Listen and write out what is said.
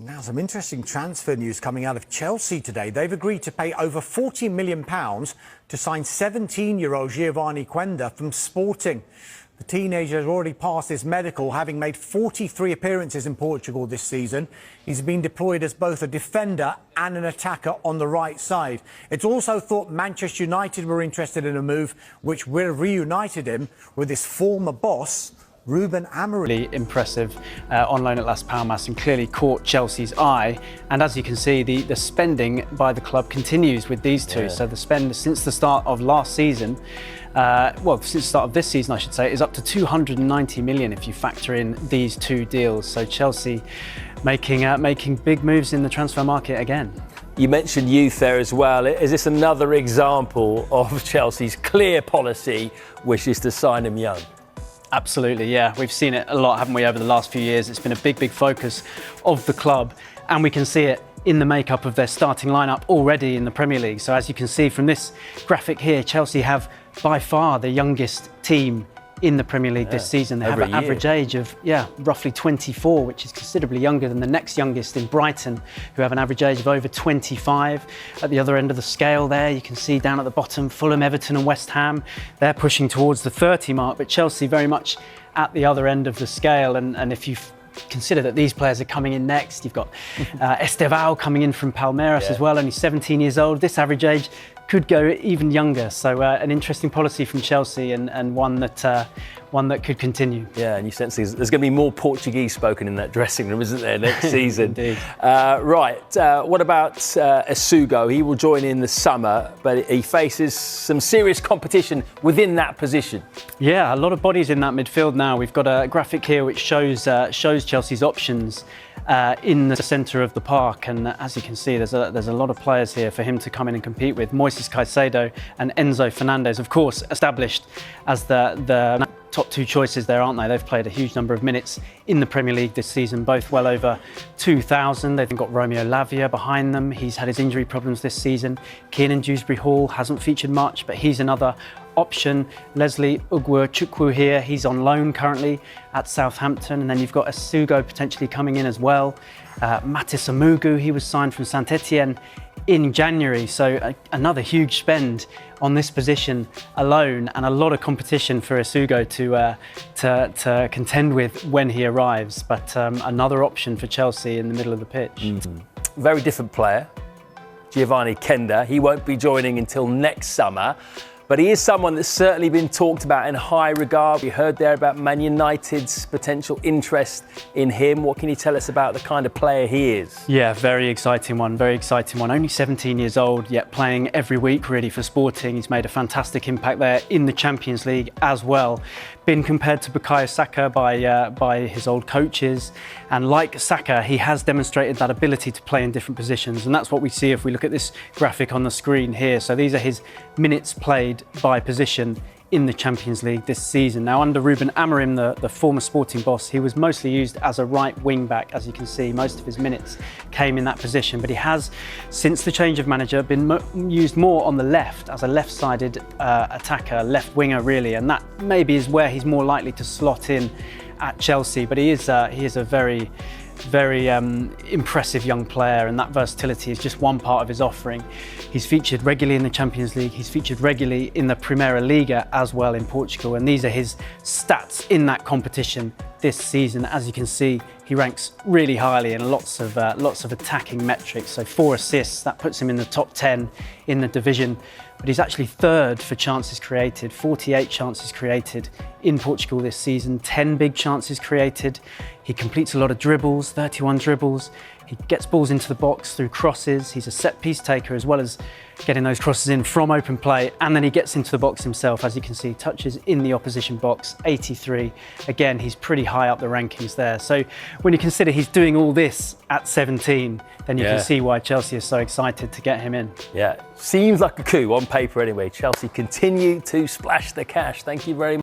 Now, some interesting transfer news coming out of Chelsea today. They've agreed to pay over £40 million to sign 17-year-old Giovanni Quenda from Sporting. The teenager has already passed his medical, having made 43 appearances in Portugal this season. He's been deployed as both a defender and an attacker on the right side. It's also thought Manchester United were interested in a move which will have reunited him with his former boss, Ruben Amorim. Really impressive on loan at Las Palmas, and clearly caught Chelsea's eye. And as you can see, the spending by the club continues with these two. So the spend since the start of last season, since the start of this season, I should say, is up to 290 million if you factor in these two deals. So Chelsea making big moves in the transfer market again. You mentioned youth there as well. Is this another example of Chelsea's clear policy, which is to sign them young? Absolutely, yeah. We've seen it a lot, haven't we, over the last few years. It's been a big focus of the club, and we can see it in the makeup of their starting lineup already in the Premier League. So as you can see from this graphic here, Chelsea have by far the youngest team in the Premier League this season. They have an average age of roughly 24, which is considerably younger than the next youngest in Brighton, who have an average age of over 25. At the other end of the scale there, you can see down at the bottom, Fulham, Everton and West Ham. They're pushing towards the 30 mark, but Chelsea very much at the other end of the scale. And if you consider that these players are coming in next, you've got Estevao coming in from Palmeiras as well, only 17 years old. This average age could go even younger. So an interesting policy from Chelsea, and one that could continue. Yeah, and you sense there's going to be more Portuguese spoken in that dressing room, isn't there, next season? Indeed. What about Asugo? He will join in the summer, but he faces some serious competition within that position. Yeah, a lot of bodies in that midfield now. We've got a graphic here which shows Chelsea's options in the centre of the park, and as you can see, there's a lot of players here for him to come in and compete with. Moises Caicedo and Enzo Fernandez, of course, established as the top two choices there, aren't they? They've played a huge number of minutes in the Premier League this season, both well over 2,000. They've got Romeo Lavia behind them. He's had his injury problems this season. Kiernan Dewsbury-Hall hasn't featured much, but he's another option. Leslie Ugwuchukwu here, he's on loan currently at Southampton. And then you've got Asugo potentially coming in as well. Matis Amugu, he was signed from Saint-Etienne in January. So another huge spend on this position alone, and a lot of competition for Asugo to contend with when he arrives. But another option for Chelsea in the middle of the pitch. Very different player, Giovanni Quenda. He won't be joining until next summer. But he is someone that's certainly been talked about in high regard. We heard there about Man United's potential interest in him. What can you tell us about the kind of player he is? Yeah, very exciting one, very exciting one. Only 17 years old, yet playing every week really for Sporting. He's made a fantastic impact there in the Champions League as well. Been compared to Bukayo Saka by his old coaches. And like Saka, he has demonstrated that ability to play in different positions. And that's what we see if we look at this graphic on the screen here. So these are his minutes played by position in the Champions League this season. Now, under Ruben Amorim, the former Sporting boss, he was mostly used as a right wing back. As you can see, most of his minutes came in that position, but he has, since the change of manager, been used more on the left as a left-sided attacker, left winger really, and that maybe is where he's more likely to slot in at Chelsea. But he is a very impressive young player, and that versatility is just one part of his offering. He's featured regularly in the Champions League, he's featured regularly in the Primeira Liga as well in Portugal, and these are his stats in that competition this season. As you can see, he ranks really highly in lots of attacking metrics. So 4 assists, that puts him in the top 10 in the division. But he's actually third for chances created, 48 chances created in Portugal this season, 10 big chances created. He completes a lot of dribbles, 31 dribbles. He gets balls into the box through crosses. He's a set-piece taker as well as getting those crosses in from open play. And then he gets into the box himself, as you can see, touches in the opposition box, 83. Again, he's pretty high up the rankings there. So when you consider he's doing all this at 17, then you can see why Chelsea is so excited to get him in. Yeah, seems like a coup on paper anyway. Chelsea continue to splash the cash. Thank you very much.